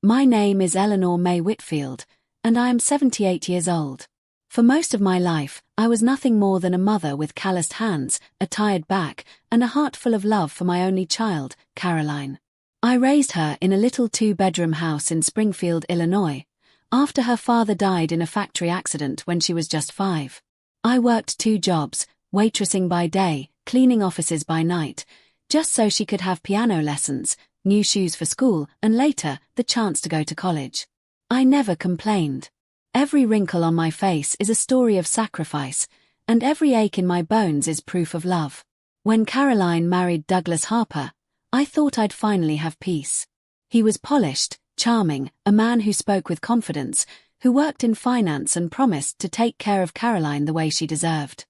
My name is Eleanor May Whitfield, and I am 78 years old. For most of my life, I was nothing more than a mother with calloused hands, a tired back, and a heart full of love for my only child, Caroline. I raised her in a little 2-bedroom house in Springfield, Illinois, after her father died in a factory accident when she was just 5. I worked 2 jobs, waitressing by day, cleaning offices by night, just so she could have piano lessons, new shoes for school, and later, the chance to go to college. I never complained. Every wrinkle on my face is a story of sacrifice, and every ache in my bones is proof of love. When Caroline married Douglas Harper, I thought I'd finally have peace. He was polished, charming, a man who spoke with confidence, who worked in finance and promised to take care of Caroline the way she deserved.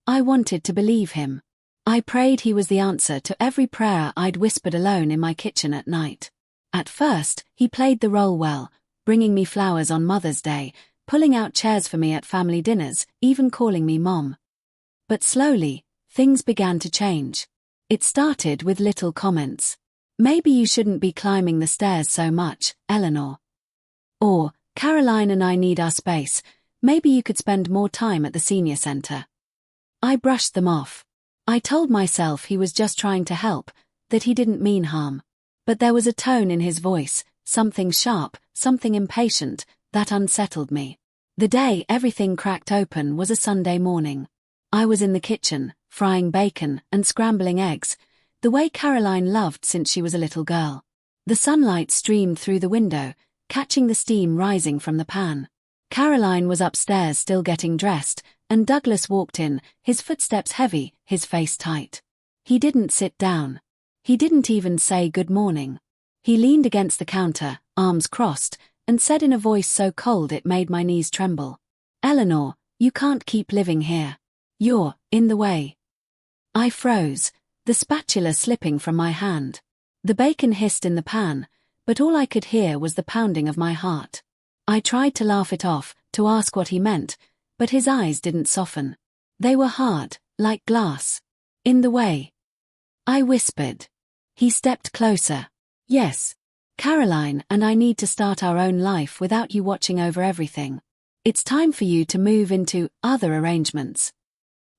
I wanted to believe him. I prayed he was the answer to every prayer I'd whispered alone in my kitchen at night. At first, he played the role well, bringing me flowers on Mother's Day, pulling out chairs for me at family dinners, even calling me Mom. But slowly, things began to change. It started with little comments. Maybe you shouldn't be climbing the stairs so much, Eleanor. Or, Caroline and I need our space, maybe you could spend more time at the senior center. I brushed them off. I told myself he was just trying to help, that he didn't mean harm. But there was a tone in his voice, something sharp, something impatient, that unsettled me. The day everything cracked open was a Sunday morning. I was in the kitchen, frying bacon and scrambling eggs, the way Caroline loved since she was a little girl. The sunlight streamed through the window, catching the steam rising from the pan. Caroline was upstairs still getting dressed, and Douglas walked in, his footsteps heavy, his face tight. He didn't sit down. He didn't even say good morning. He leaned against the counter, arms crossed, and said in a voice so cold it made my knees tremble, "Eleanor, you can't keep living here. You're in the way." I froze, the spatula slipping from my hand. The bacon hissed in the pan, but all I could hear was the pounding of my heart. I tried to laugh it off, to ask what he meant, but his eyes didn't soften. They were hard, like glass. "In the way," I whispered. He stepped closer. "Yes. Caroline and I need to start our own life without you watching over everything. It's time for you to move into other arrangements."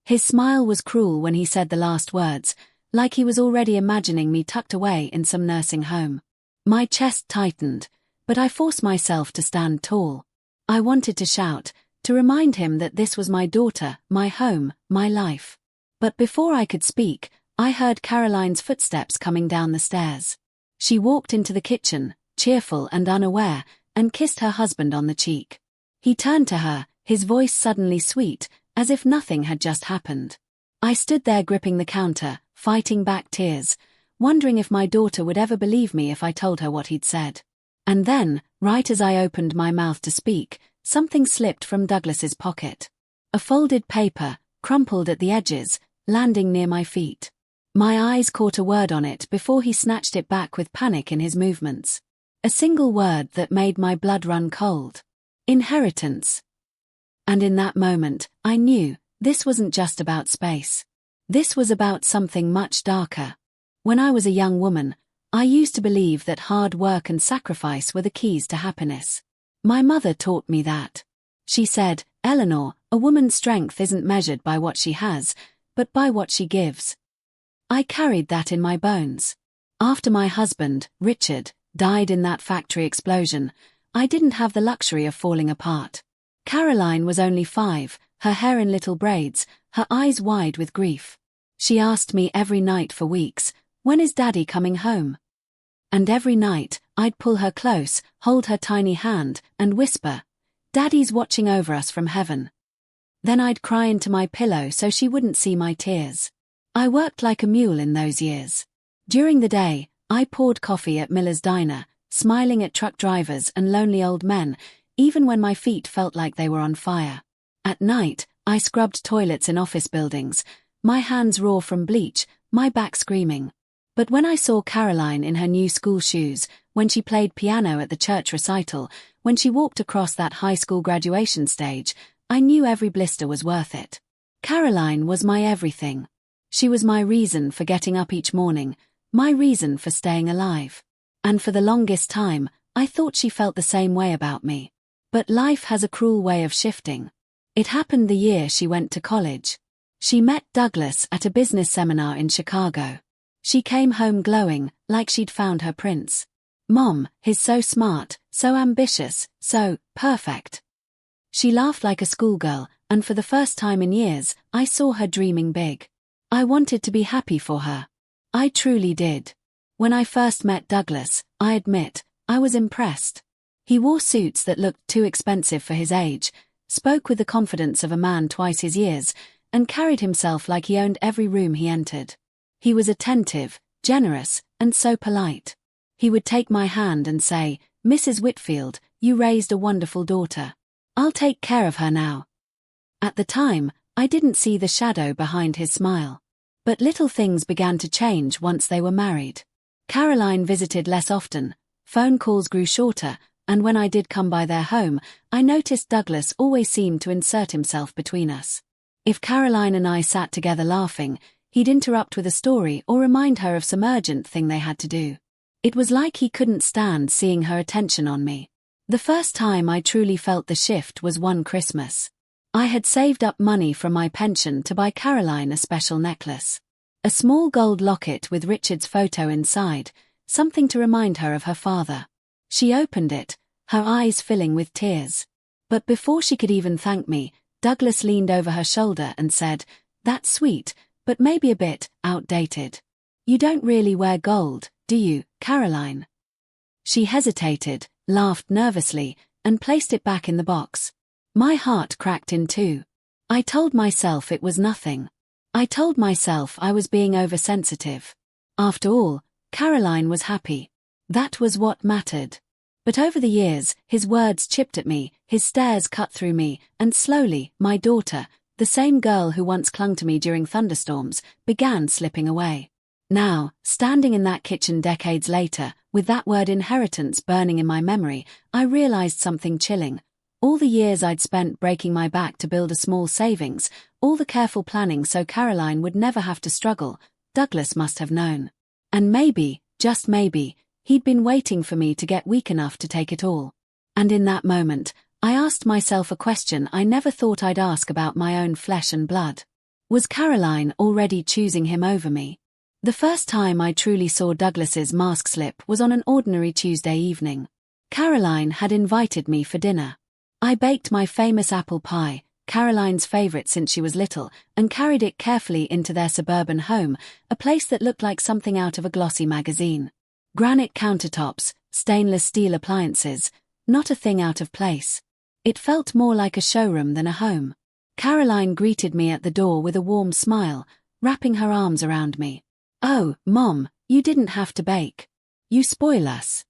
His smile was cruel when he said the last words, like he was already imagining me tucked away in some nursing home. My chest tightened, but I forced myself to stand tall. I wanted to shout, to remind him that this was my daughter, my home, my life. But before I could speak, I heard Caroline's footsteps coming down the stairs. She walked into the kitchen, cheerful and unaware, and kissed her husband on the cheek. He turned to her, his voice suddenly sweet, as if nothing had just happened. I stood there gripping the counter, fighting back tears, wondering if my daughter would ever believe me if I told her what he'd said. And then, right as I opened my mouth to speak, something slipped from Douglas's pocket. A folded paper, crumpled at the edges, landing near my feet. My eyes caught a word on it before he snatched it back with panic in his movements. A single word that made my blood run cold. Inheritance. And in that moment, I knew, this wasn't just about space. This was about something much darker. When I was a young woman, I used to believe that hard work and sacrifice were the keys to happiness. My mother taught me that. She said, "Eleanor, a woman's strength isn't measured by what she has, but by what she gives." I carried that in my bones. After my husband, Richard, died in that factory explosion, I didn't have the luxury of falling apart. Caroline was only 5, her hair in little braids, her eyes wide with grief. She asked me every night for weeks, "When is Daddy coming home?" And every night, I'd pull her close, hold her tiny hand, and whisper, "Daddy's watching over us from heaven." Then I'd cry into my pillow so she wouldn't see my tears. I worked like a mule in those years. During the day, I poured coffee at Miller's Diner, smiling at truck drivers and lonely old men, even when my feet felt like they were on fire. At night, I scrubbed toilets in office buildings, my hands raw from bleach, my back screaming. But when I saw Caroline in her new school shoes, when she played piano at the church recital, when she walked across that high school graduation stage, I knew every blister was worth it. Caroline was my everything. She was my reason for getting up each morning, my reason for staying alive. And for the longest time, I thought she felt the same way about me. But life has a cruel way of shifting. It happened the year she went to college. She met Douglas at a business seminar in Chicago. She came home glowing, like she'd found her prince. "Mom, he's so smart, so ambitious, so perfect." She laughed like a schoolgirl, and for the first time in years, I saw her dreaming big. I wanted to be happy for her. I truly did. When I first met Douglas, I admit, I was impressed. He wore suits that looked too expensive for his age, spoke with the confidence of a man twice his years, and carried himself like he owned every room he entered. He was attentive, generous, and so polite. He would take my hand and say, "Mrs. Whitfield, you raised a wonderful daughter. I'll take care of her now." At the time, I didn't see the shadow behind his smile. But little things began to change once they were married. Caroline visited less often, phone calls grew shorter, and when I did come by their home, I noticed Douglas always seemed to insert himself between us. If Caroline and I sat together laughing, he'd interrupt with a story or remind her of some urgent thing they had to do. It was like he couldn't stand seeing her attention on me. The first time I truly felt the shift was one Christmas. I had saved up money from my pension to buy Caroline a special necklace. A small gold locket with Richard's photo inside, something to remind her of her father. She opened it, her eyes filling with tears. But before she could even thank me, Douglas leaned over her shoulder and said, "That's sweet, but maybe a bit outdated. You don't really wear gold, do you, Caroline?" She hesitated, laughed nervously, and placed it back in the box. My heart cracked in two. I told myself it was nothing. I told myself I was being oversensitive. After all, Caroline was happy. That was what mattered. But over the years, his words chipped at me, his stares cut through me, and slowly, my daughter, the same girl who once clung to me during thunderstorms, began slipping away. Now, standing in that kitchen decades later, with that word inheritance burning in my memory, I realized something chilling. All the years I'd spent breaking my back to build a small savings, all the careful planning so Caroline would never have to struggle, Douglas must have known. And maybe, just maybe, he'd been waiting for me to get weak enough to take it all. And in that moment, I asked myself a question I never thought I'd ask about my own flesh and blood. Was Caroline already choosing him over me? The first time I truly saw Douglas's mask slip was on an ordinary Tuesday evening. Caroline had invited me for dinner. I baked my famous apple pie, Caroline's favorite since she was little, and carried it carefully into their suburban home, a place that looked like something out of a glossy magazine. Granite countertops, stainless steel appliances, not a thing out of place. It felt more like a showroom than a home. Caroline greeted me at the door with a warm smile, wrapping her arms around me. "Oh, Mom, you didn't have to bake. You spoil us."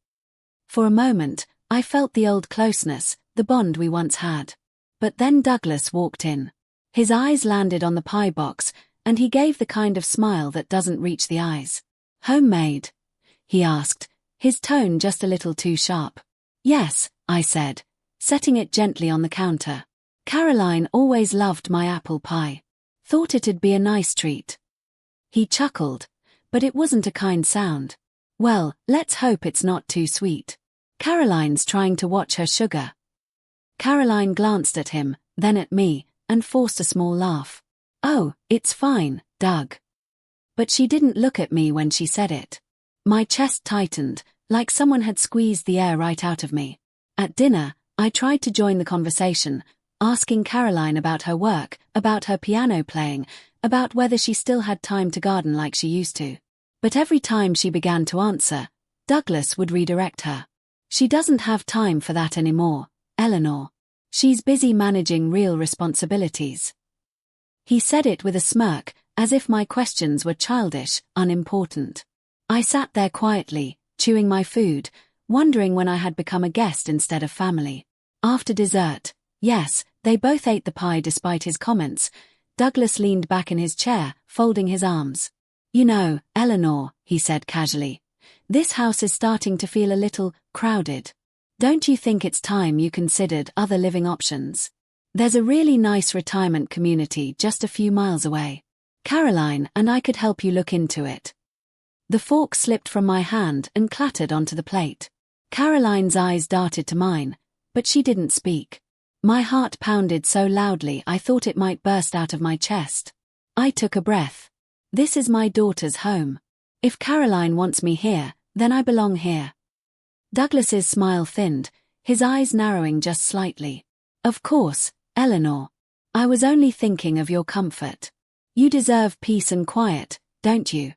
For a moment, I felt the old closeness, the bond we once had. But then Douglas walked in. His eyes landed on the pie box, and he gave the kind of smile that doesn't reach the eyes. "Homemade?" he asked, his tone just a little too sharp. "Yes," I said, setting it gently on the counter. "Caroline always loved my apple pie. Thought it'd be a nice treat." He chuckled, but it wasn't a kind sound. "Well, let's hope it's not too sweet. Caroline's trying to watch her sugar." Caroline glanced at him, then at me, and forced a small laugh. "Oh, it's fine, Doug." But she didn't look at me when she said it. My chest tightened, like someone had squeezed the air right out of me. At dinner, I tried to join the conversation, asking Caroline about her work, about her piano playing, about whether she still had time to garden like she used to. But every time she began to answer, Douglas would redirect her. "She doesn't have time for that anymore, Eleanor. She's busy managing real responsibilities." He said it with a smirk, as if my questions were childish, unimportant. I sat there quietly, chewing my food, wondering when I had become a guest instead of family. After dessert, yes, they both ate the pie despite his comments, Douglas leaned back in his chair, folding his arms. "You know, Eleanor," he said casually, "this house is starting to feel a little crowded. Don't you think it's time you considered other living options? There's a really nice retirement community just a few miles away. Caroline and I could help you look into it." The fork slipped from my hand and clattered onto the plate. Caroline's eyes darted to mine, but she didn't speak. My heart pounded so loudly I thought it might burst out of my chest. I took a breath. This is my daughter's home. If Caroline wants me here, then I belong here. Douglas's smile thinned, his eyes narrowing just slightly. Of course, Eleanor. I was only thinking of your comfort. You deserve peace and quiet, don't you?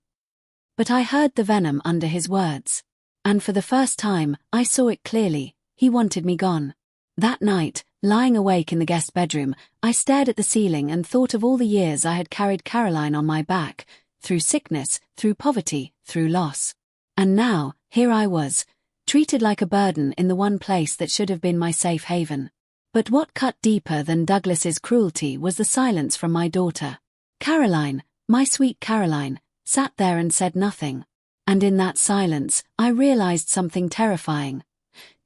But I heard the venom under his words. And for the first time, I saw it clearly. He wanted me gone. That night, lying awake in the guest bedroom, I stared at the ceiling and thought of all the years I had carried Caroline on my back, through sickness, through poverty, through loss. And now, here I was, treated like a burden in the one place that should have been my safe haven. But what cut deeper than Douglas's cruelty was the silence from my daughter. Caroline, my sweet Caroline, sat there and said nothing. And in that silence, I realized something terrifying.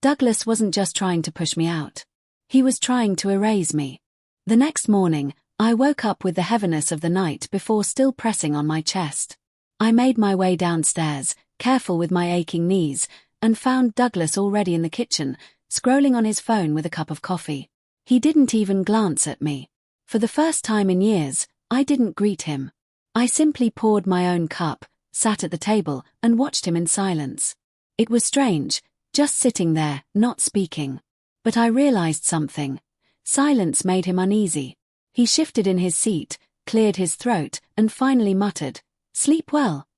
Douglas wasn't just trying to push me out. He was trying to erase me. The next morning, I woke up with the heaviness of the night before still pressing on my chest. I made my way downstairs, careful with my aching knees, and found Douglas already in the kitchen, scrolling on his phone with a cup of coffee. He didn't even glance at me. For the first time in years, I didn't greet him. I simply poured my own cup, sat at the table, and watched him in silence. It was strange, just sitting there, not speaking. But I realized something. Silence made him uneasy. He shifted in his seat, cleared his throat, and finally muttered, "Sleep well."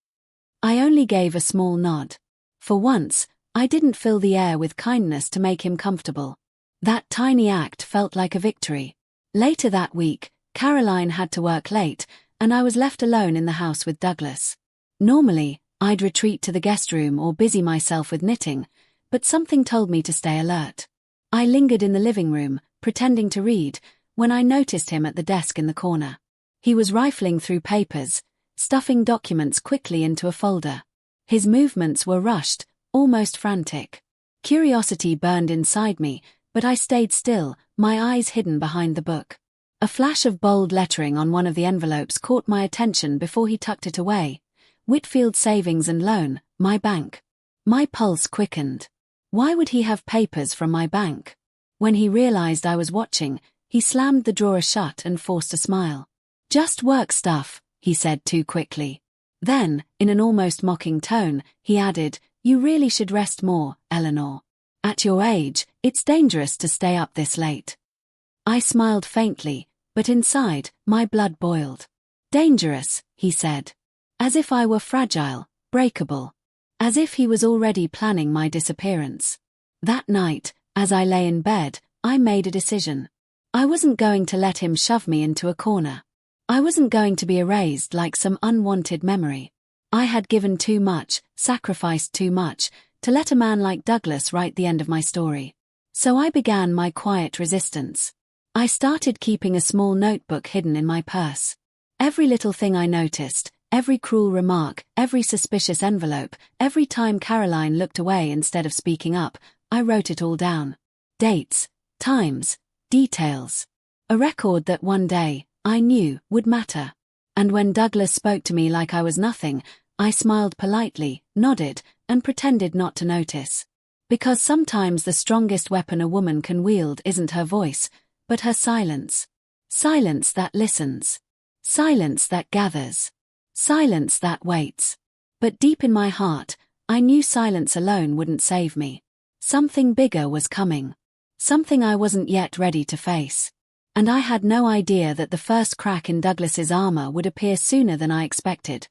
I only gave a small nod. For once, I didn't fill the air with kindness to make him comfortable. That tiny act felt like a victory. Later that week, Caroline had to work late, and I was left alone in the house with Douglas. Normally, I'd retreat to the guest room or busy myself with knitting, but something told me to stay alert. I lingered in the living room, pretending to read, when I noticed him at the desk in the corner. He was rifling through papers, stuffing documents quickly into a folder. His movements were rushed, almost frantic. Curiosity burned inside me, but I stayed still, my eyes hidden behind the book. A flash of bold lettering on one of the envelopes caught my attention before he tucked it away. Whitfield Savings and Loan, my bank. My pulse quickened. Why would he have papers from my bank? When he realized I was watching, he slammed the drawer shut and forced a smile. "Just work stuff," he said too quickly. Then, in an almost mocking tone, he added, "You really should rest more, Eleanor. At your age, it's dangerous to stay up this late." I smiled faintly, but inside, my blood boiled. "Dangerous," he said. As if I were fragile, breakable. As if he was already planning my disappearance. That night, as I lay in bed, I made a decision. I wasn't going to let him shove me into a corner. I wasn't going to be erased like some unwanted memory. I had given too much, sacrificed too much, to let a man like Douglas write the end of my story. So I began my quiet resistance. I started keeping a small notebook hidden in my purse. Every little thing I noticed, every cruel remark, every suspicious envelope, every time Caroline looked away instead of speaking up, I wrote it all down. Dates, times, details. A record that one day, I knew, would matter. And when Douglas spoke to me like I was nothing, I smiled politely, nodded, and pretended not to notice. Because sometimes the strongest weapon a woman can wield isn't her voice, but her silence. Silence that listens. Silence that gathers. Silence that waits. But deep in my heart, I knew silence alone wouldn't save me. Something bigger was coming. Something I wasn't yet ready to face. And I had no idea that the first crack in Douglas's armor would appear sooner than I expected.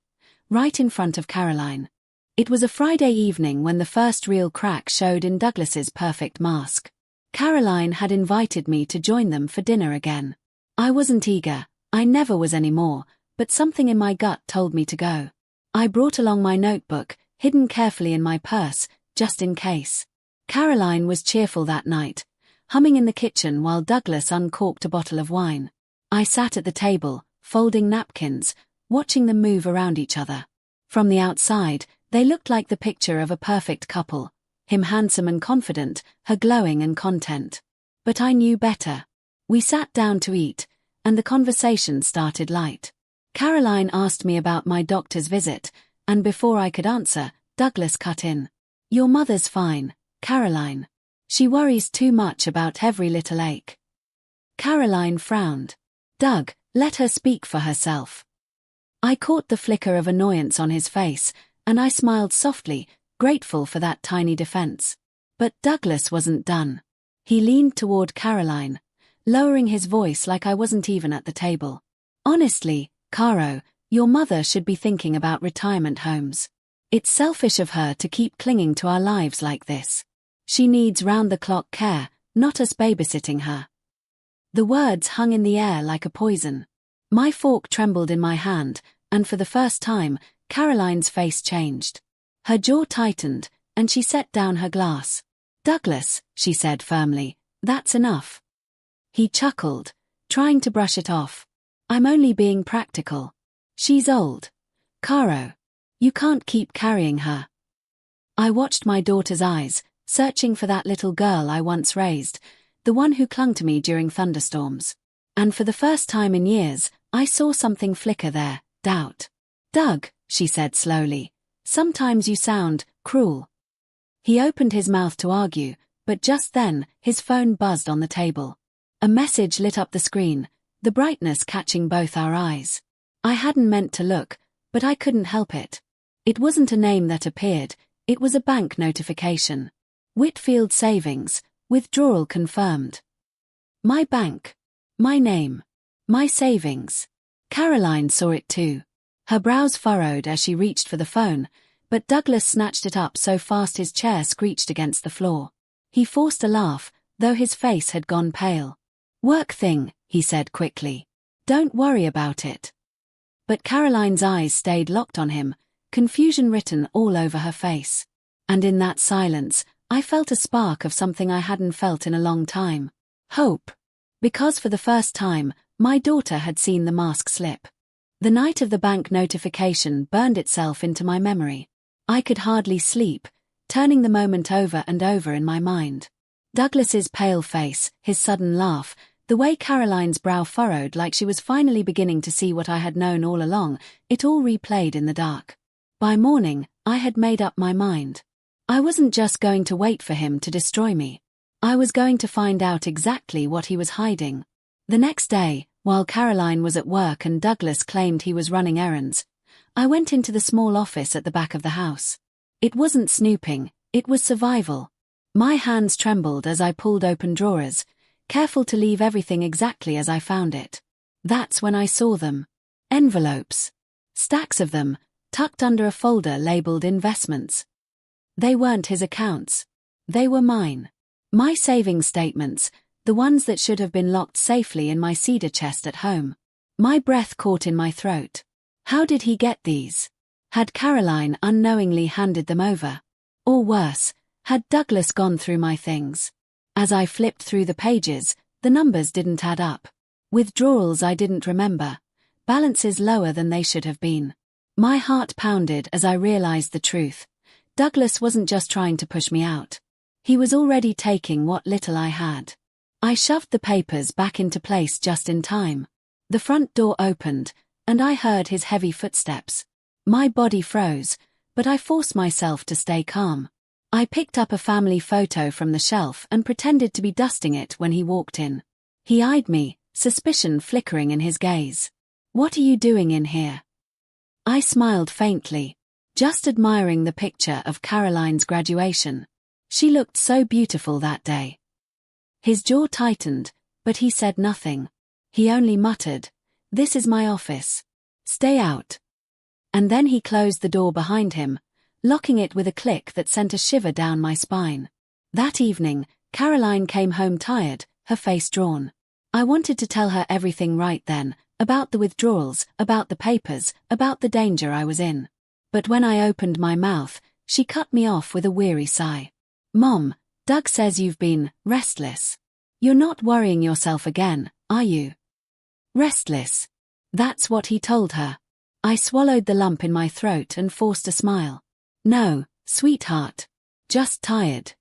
Right in front of Caroline. It was a Friday evening when the first real crack showed in Douglas's perfect mask. Caroline had invited me to join them for dinner again. I wasn't eager, I never was anymore, but something in my gut told me to go. I brought along my notebook, hidden carefully in my purse, just in case. Caroline was cheerful that night, humming in the kitchen while Douglas uncorked a bottle of wine. I sat at the table, folding napkins, watching them move around each other. From the outside, they looked like the picture of a perfect couple, him handsome and confident, her glowing and content. But I knew better. We sat down to eat, and the conversation started light. Caroline asked me about my doctor's visit, and before I could answer, Douglas cut in. "Your mother's fine. Caroline. She worries too much about every little ache. Caroline frowned. Doug, let her speak for herself. I caught the flicker of annoyance on his face, and I smiled softly, grateful for that tiny defense. But Douglas wasn't done. He leaned toward Caroline, lowering his voice like I wasn't even at the table. Honestly, Caro, your mother should be thinking about retirement homes. It's selfish of her to keep clinging to our lives like this. She needs round-the-clock care, not us babysitting her. The words hung in the air like a poison. My fork trembled in my hand, and for the first time, Caroline's face changed. Her jaw tightened, and she set down her glass. Douglas, she said firmly, that's enough. He chuckled, trying to brush it off. I'm only being practical. She's old. Caro. You can't keep carrying her. I watched my daughter's eyes, searching for that little girl I once raised, the one who clung to me during thunderstorms. And for the first time in years, I saw something flicker there, doubt. Doug, she said slowly, sometimes you sound cruel. He opened his mouth to argue, but just then, his phone buzzed on the table. A message lit up the screen, the brightness catching both our eyes. I hadn't meant to look, but I couldn't help it. It wasn't a name that appeared, it was a bank notification. Whitfield Savings, withdrawal confirmed. My bank. My name. My savings. Caroline saw it too. Her brows furrowed as she reached for the phone, but Douglas snatched it up so fast his chair screeched against the floor. He forced a laugh, though his face had gone pale. Work thing, he said quickly. Don't worry about it. But Caroline's eyes stayed locked on him, confusion written all over her face. And in that silence, I felt a spark of something I hadn't felt in a long time. Hope. Because for the first time, my daughter had seen the mask slip. The night of the bank notification burned itself into my memory. I could hardly sleep, turning the moment over and over in my mind. Douglas's pale face, his sudden laugh, the way Caroline's brow furrowed like she was finally beginning to see what I had known all along, it all replayed in the dark. By morning, I had made up my mind. I wasn't just going to wait for him to destroy me. I was going to find out exactly what he was hiding. The next day, while Caroline was at work and Douglas claimed he was running errands, I went into the small office at the back of the house. It wasn't snooping, it was survival. My hands trembled as I pulled open drawers, careful to leave everything exactly as I found it. That's when I saw them. Envelopes. Stacks of them, tucked under a folder labeled investments. They weren't his accounts. They were mine. My savings statements, the ones that should have been locked safely in my cedar chest at home. My breath caught in my throat. How did he get these? Had Caroline unknowingly handed them over? Or worse, had Douglas gone through my things? As I flipped through the pages, the numbers didn't add up. Withdrawals I didn't remember. Balances lower than they should have been. My heart pounded as I realized the truth. Douglas wasn't just trying to push me out. He was already taking what little I had. I shoved the papers back into place just in time. The front door opened, and I heard his heavy footsteps. My body froze, but I forced myself to stay calm. I picked up a family photo from the shelf and pretended to be dusting it when he walked in. He eyed me, suspicion flickering in his gaze. What are you doing in here? I smiled faintly, just admiring the picture of Caroline's graduation. She looked so beautiful that day. His jaw tightened, but he said nothing. He only muttered, "This is my office. Stay out." And then he closed the door behind him, locking it with a click that sent a shiver down my spine. That evening, Caroline came home tired, her face drawn. I wanted to tell her everything right then, about the withdrawals, about the papers, about the danger I was in. But when I opened my mouth, she cut me off with a weary sigh. "Mom, Doug says you've been restless. You're not worrying yourself again, are you?" Restless. That's what he told her. I swallowed the lump in my throat and forced a smile. "No, sweetheart. Just tired."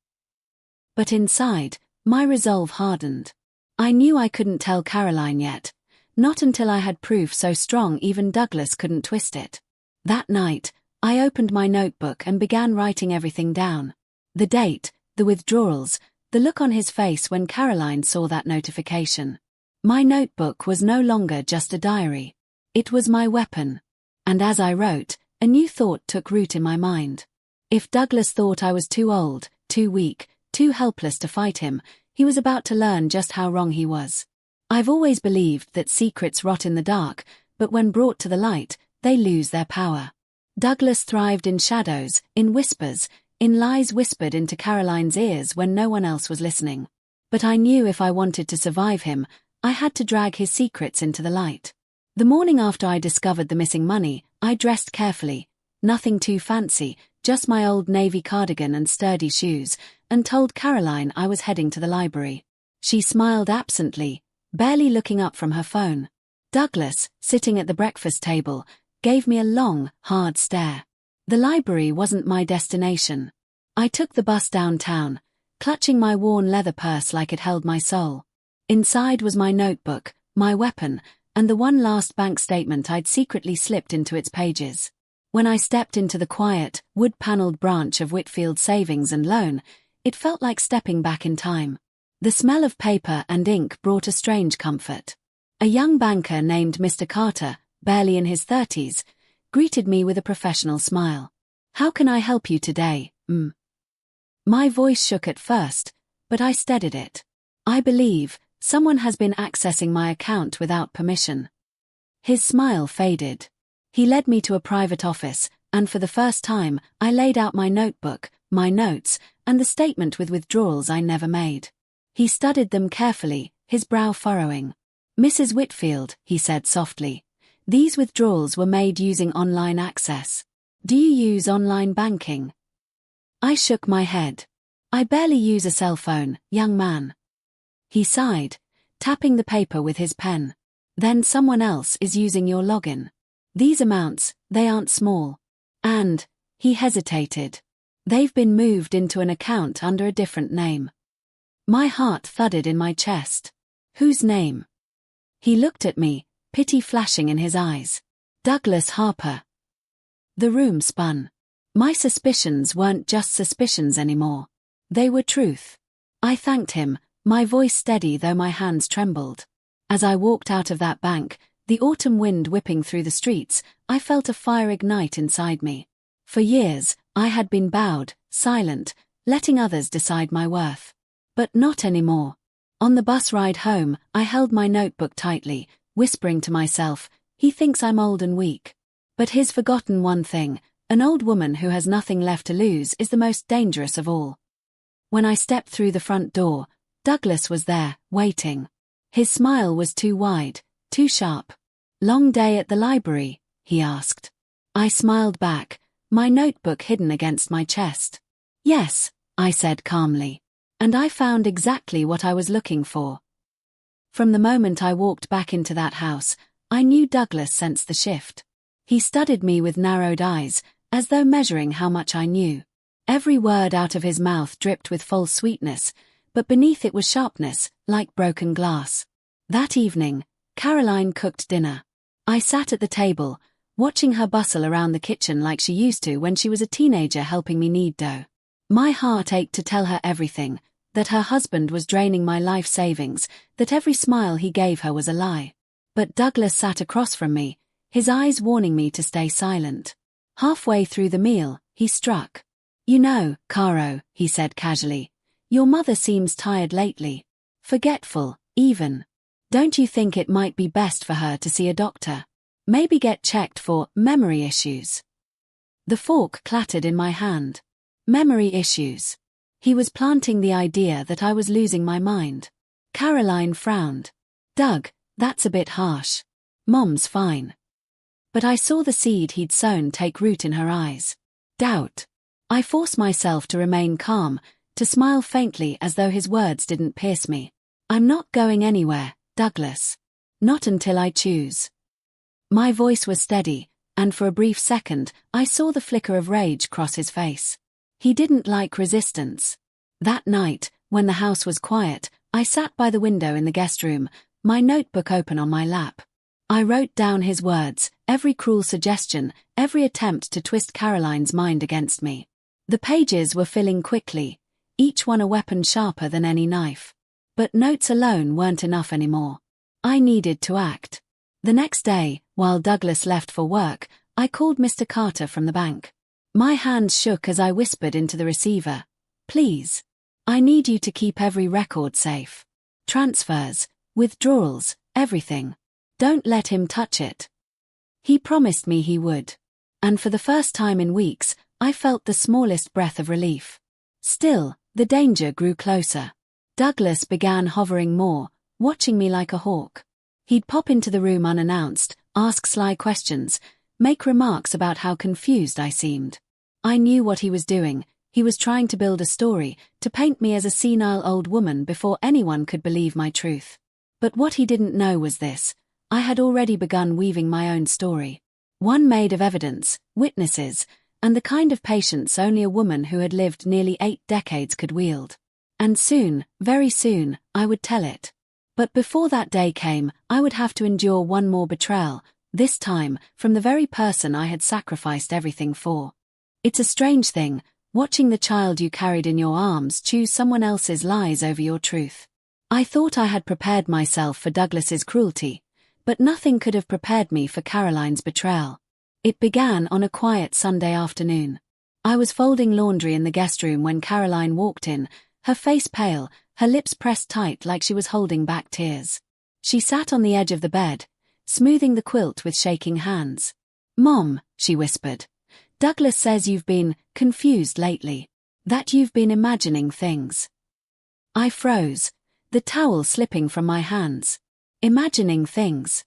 But inside, my resolve hardened. I knew I couldn't tell Caroline yet, not until I had proof so strong even Douglas couldn't twist it. That night, I opened my notebook and began writing everything down. The date, the withdrawals, the look on his face when Caroline saw that notification. My notebook was no longer just a diary. It was my weapon. And as I wrote, a new thought took root in my mind. If Douglas thought I was too old, too weak, too helpless to fight him, he was about to learn just how wrong he was. I've always believed that secrets rot in the dark, but when brought to the light, they lose their power. Douglas thrived in shadows, in whispers, in lies whispered into Caroline's ears when no one else was listening. But I knew if I wanted to survive him, I had to drag his secrets into the light. The morning after I discovered the missing money, I dressed carefully, nothing too fancy, just my old navy cardigan and sturdy shoes, and told Caroline I was heading to the library. She smiled absently, barely looking up from her phone. Douglas, sitting at the breakfast table, gave me a long, hard stare. The library wasn't my destination. I took the bus downtown, clutching my worn leather purse like it held my soul. Inside was my notebook, my weapon, and the one last bank statement I'd secretly slipped into its pages. When I stepped into the quiet, wood-paneled branch of Whitfield Savings and Loan, it felt like stepping back in time. The smell of paper and ink brought a strange comfort. A young banker named Mr. Carter, barely in his 30s, greeted me with a professional smile. "How can I help you today, My voice shook at first, but I steadied it. "I believe someone has been accessing my account without permission." His smile faded. He led me to a private office, and for the first time, I laid out my notebook, my notes, and the statement with withdrawals I never made. He studied them carefully, his brow furrowing. "Mrs. Whitfield," he said softly, "these withdrawals were made using online access. Do you use online banking?" I shook my head. "I barely use a cell phone, young man." He sighed, tapping the paper with his pen. "Then someone else is using your login. These amounts, they aren't small. And," he hesitated, "they've been moved into an account under a different name." My heart thudded in my chest. "Whose name?" He looked at me, pity flashing in his eyes. "Douglas Harper." The room spun. My suspicions weren't just suspicions anymore. They were truth. I thanked him, my voice steady though my hands trembled. As I walked out of that bank, the autumn wind whipping through the streets, I felt a fire ignite inside me. For years, I had been bowed, silent, letting others decide my worth. But not anymore. On the bus ride home, I held my notebook tightly, whispering to myself, "He thinks I'm old and weak. But he's forgotten one thing. An old woman who has nothing left to lose is the most dangerous of all." When I stepped through the front door, Douglas was there, waiting. His smile was too wide, too sharp. "Long day at the library?" he asked. I smiled back, my notebook hidden against my chest. "Yes," I said calmly. "And I found exactly what I was looking for." From the moment I walked back into that house, I knew Douglas sensed the shift. He studied me with narrowed eyes, as though measuring how much I knew. Every word out of his mouth dripped with false sweetness, but beneath it was sharpness, like broken glass. That evening, Caroline cooked dinner. I sat at the table, watching her bustle around the kitchen like she used to when she was a teenager helping me knead dough. My heart ached to tell her everything, that her husband was draining my life savings, that every smile he gave her was a lie. But Douglas sat across from me, his eyes warning me to stay silent. Halfway through the meal, he struck. "You know, Caro," he said casually, "your mother seems tired lately. Forgetful, even. Don't you think it might be best for her to see a doctor? Maybe get checked for memory issues?" The fork clattered in my hand. Memory issues. He was planting the idea that I was losing my mind. Caroline frowned. "Doug, that's a bit harsh. Mom's fine." But I saw the seed he'd sown take root in her eyes. Doubt. I forced myself to remain calm, to smile faintly as though his words didn't pierce me. "I'm not going anywhere, Douglas. Not until I choose." My voice was steady, and for a brief second, I saw the flicker of rage cross his face. He didn't like resistance. That night, when the house was quiet, I sat by the window in the guest room, my notebook open on my lap. I wrote down his words, every cruel suggestion, every attempt to twist Caroline's mind against me. The pages were filling quickly, each one a weapon sharper than any knife. But notes alone weren't enough anymore. I needed to act. The next day, while Douglas left for work, I called Mr. Carter from the bank. My hands shook as I whispered into the receiver, "Please. I need you to keep every record safe. Transfers, withdrawals, everything. Don't let him touch it." He promised me he would. And for the first time in weeks, I felt the smallest breath of relief. Still, the danger grew closer. Douglas began hovering more, watching me like a hawk. He'd pop into the room unannounced, ask sly questions, make remarks about how confused I seemed. I knew what he was doing. He was trying to build a story, to paint me as a senile old woman before anyone could believe my truth. But what he didn't know was this: I had already begun weaving my own story. One made of evidence, witnesses, and the kind of patience only a woman who had lived nearly 8 decades could wield. And soon, very soon, I would tell it. But before that day came, I would have to endure one more betrayal, this time from the very person I had sacrificed everything for. It's a strange thing, watching the child you carried in your arms choose someone else's lies over your truth. I thought I had prepared myself for Douglas's cruelty, but nothing could have prepared me for Caroline's betrayal. It began on a quiet Sunday afternoon. I was folding laundry in the guest room when Caroline walked in, her face pale, her lips pressed tight like she was holding back tears. She sat on the edge of the bed, smoothing the quilt with shaking hands. "Mom," she whispered, "Douglas says you've been confused lately. That you've been imagining things." I froze, the towel slipping from my hands. "Imagining things?"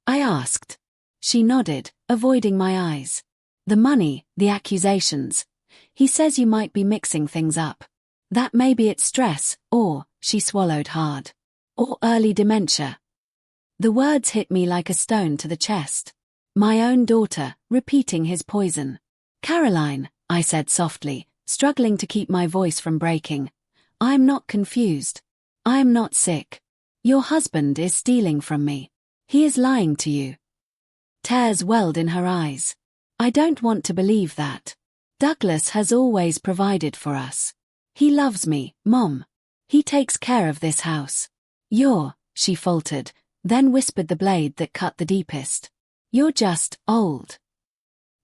I asked. She nodded, avoiding my eyes. "The money, the accusations. He says you might be mixing things up. That maybe it's stress, or," she swallowed hard, "or early dementia." The words hit me like a stone to the chest. My own daughter, repeating his poison. "Caroline," I said softly, struggling to keep my voice from breaking, "I'm not confused. I'm not sick. Your husband is stealing from me. He is lying to you." Tears welled in her eyes. "I don't want to believe that. Douglas has always provided for us. He loves me, Mom. He takes care of this house. She faltered, then whispered the blade that cut the deepest. "You're just old."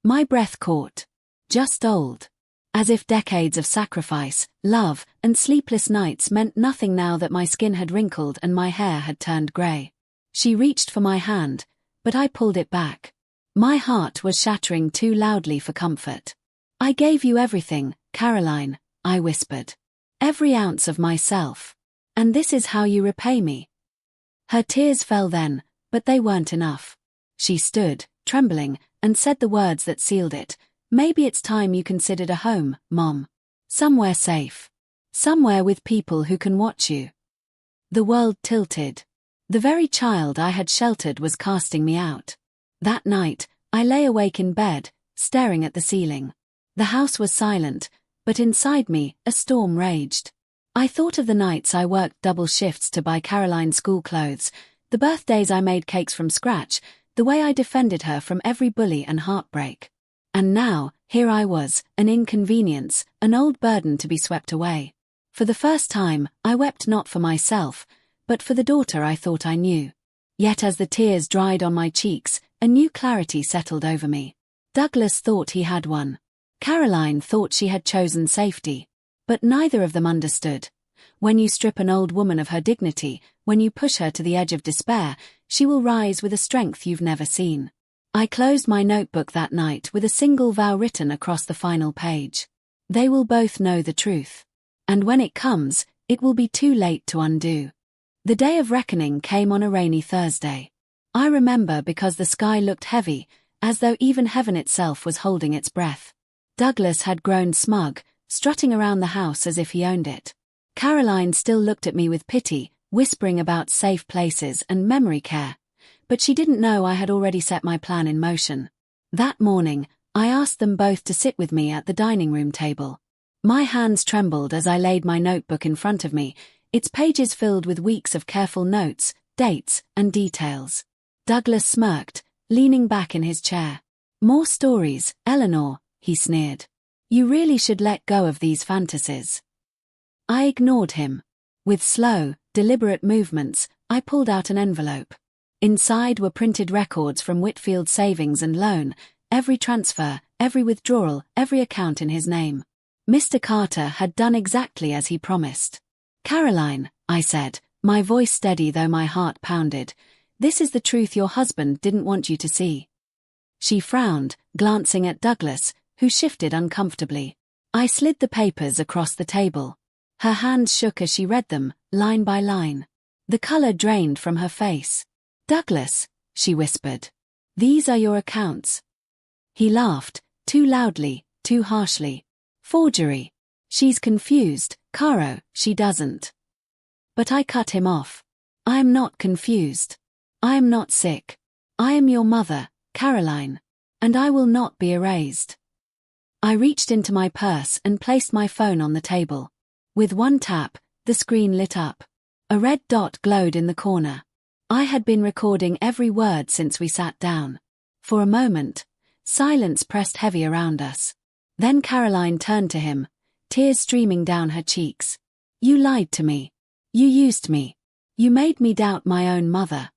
My breath caught. Just old. As if decades of sacrifice, love, and sleepless nights meant nothing now that my skin had wrinkled and my hair had turned grey. She reached for my hand, but I pulled it back. My heart was shattering too loudly for comfort. "I gave you everything, Caroline," I whispered. "Every ounce of myself. And this is how you repay me." Her tears fell then, but they weren't enough. She stood, trembling, and said the words that sealed it. "Maybe it's time you considered a home, Mom. Somewhere safe. Somewhere with people who can watch you." The world tilted. The very child I had sheltered was casting me out. That night, I lay awake in bed, staring at the ceiling. The house was silent, but inside me, a storm raged. I thought of the nights I worked double shifts to buy Caroline school clothes, the birthdays I made cakes from scratch, the way I defended her from every bully and heartbreak. And now, here I was, an inconvenience, an old burden to be swept away. For the first time, I wept not for myself, but for the daughter I thought I knew. Yet as the tears dried on my cheeks, a new clarity settled over me. Douglas thought he had one. Caroline thought she had chosen safety. But neither of them understood. When you strip an old woman of her dignity, when you push her to the edge of despair, she will rise with a strength you've never seen. I closed my notebook that night with a single vow written across the final page. They will both know the truth. And when it comes, it will be too late to undo. The day of reckoning came on a rainy Thursday. I remember because the sky looked heavy, as though even heaven itself was holding its breath. Douglas had grown smug, strutting around the house as if he owned it. Caroline still looked at me with pity, whispering about safe places and memory care. But she didn't know I had already set my plan in motion. That morning, I asked them both to sit with me at the dining room table. My hands trembled as I laid my notebook in front of me, its pages filled with weeks of careful notes, dates, and details. Douglas smirked, leaning back in his chair. "More stories, Eleanor," he sneered. "You really should let go of these fantasies." I ignored him. With slow, deliberate movements, I pulled out an envelope. Inside were printed records from Whitfield's savings and loan, every transfer, every withdrawal, every account in his name. Mr. Carter had done exactly as he promised. "Caroline," I said, my voice steady though my heart pounded, "this is the truth your husband didn't want you to see." She frowned, glancing at Douglas, who shifted uncomfortably. I slid the papers across the table. Her hands shook as she read them, line by line. The color drained from her face. "Douglas," she whispered, "these are your accounts." He laughed, too loudly, too harshly. "Forgery. She's confused, Caro, she doesn't." But I cut him off. "I am not confused. I am not sick. I am your mother, Caroline. And I will not be erased." I reached into my purse and placed my phone on the table. With one tap, the screen lit up. A red dot glowed in the corner. I had been recording every word since we sat down. For a moment, silence pressed heavy around us. Then Caroline turned to him, tears streaming down her cheeks. "You lied to me. You used me. You made me doubt my own mother."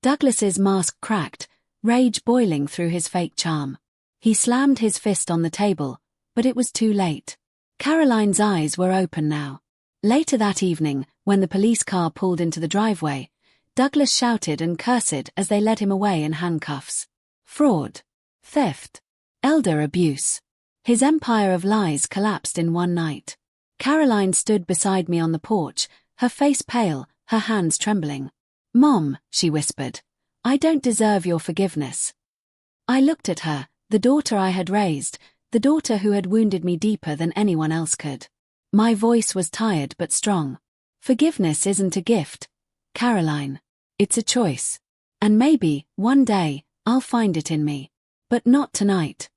Douglas's mask cracked, rage boiling through his fake charm. He slammed his fist on the table, but it was too late. Caroline's eyes were open now. Later that evening, when the police car pulled into the driveway, Douglas shouted and cursed as they led him away in handcuffs. Fraud. Theft. Elder abuse. His empire of lies collapsed in one night. Caroline stood beside me on the porch, her face pale, her hands trembling. "Mom," she whispered, "I don't deserve your forgiveness." I looked at her, the daughter I had raised, the daughter who had wounded me deeper than anyone else could. My voice was tired but strong. "Forgiveness isn't a gift, Caroline. It's a choice. And maybe, one day, I'll find it in me. But not tonight."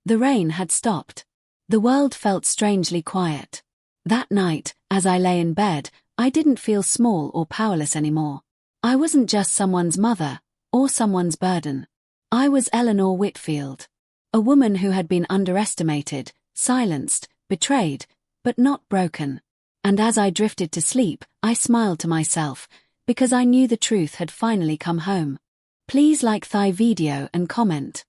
The rain had stopped. The world felt strangely quiet. That night, as I lay in bed, I didn't feel small or powerless anymore. I wasn't just someone's mother, or someone's burden. I was Eleanor Whitfield. A woman who had been underestimated, silenced, betrayed, but not broken. And as I drifted to sleep, I smiled to myself, because I knew the truth had finally come home. Please like Thai video and comment.